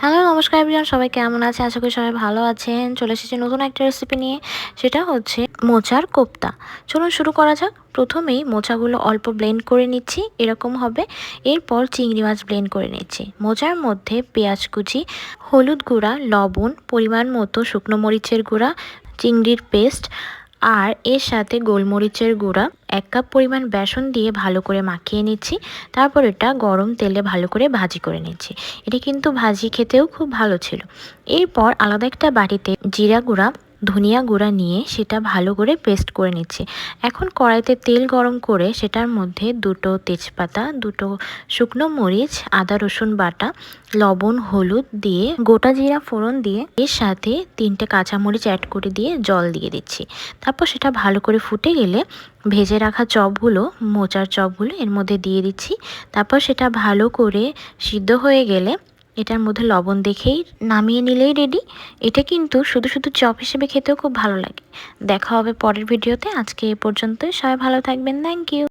Hello নমস্কার everyone, সবাই কেমন আছে? আশা করি সবাই ভালো আছেন। চলে এসেছি নতুন একটা রেসিপি নিয়ে, সেটা হচ্ছে মোচার কোপ্তা। চলুন শুরু করা যাক। প্রথমেই মোচাগুলো অল্প ব্লেন্ড করে নিচ্ছি, এরকম হবে। এরপর চিংড়ি মাছ ব্লেন্ড করে নিচ্ছি। মোচার মধ্যে পেঁয়াজ কুচি, হলুদ গুঁড়া, লবণ, পরিমাণ মতো শুকনো মরিচের গুঁড়া, চিংড়ির পেস্ট আর এর সাথে গোলমরিচের গুঁড়া, 1 কাপ পরিমাণ বেসন দিয়ে ভালো করে মাখিয়ে নিচ্ছি। তারপর এটা গরম তেলে ভালো করে ভাজি করে নিচ্ছি। এটা কিন্তু ভাজি খেতেও খুব ভালো ছিল। এরপর আলাদা একটা বাটিতে জিরা গুঁড়া, ধনিয়া গুঁড়া নিয়ে সেটা ভালো করে পেস্ট করে নিচ্ছি। এখন কড়াইতে তেল গরম করে সেটার মধ্যে 2টো তেজপাতা, 2টো শুকনো মরিচ, আদা রসুন বাটা, লবণ, হলুদ দিয়ে গোটা জিরা ফোড়ন দিয়ে এর সাথে 3টে কাঁচামরিচ অ্যাড করে দিয়ে জল দিয়ে দিচ্ছি। তারপর সেটা ভালো করে ফুটে গেলে ভেজে রাখা চপগুলো, মোচার চপগুলো এর মধ্যে দিয়ে দিচ্ছি। তারপর সেটা ভালো করে সিদ্ধ হয়ে গেলে এটার মধ্যে লবণ দেখেই নামিয়ে নিলেই রেডি। এটা কিন্তু শুধু শুধু চপ হিসেবে খেতেও খুব ভালো লাগে। দেখা হবে পরের ভিডিওতে। আজকে এ পর্যন্তই। সবাই ভালো থাকবেন। Thank you.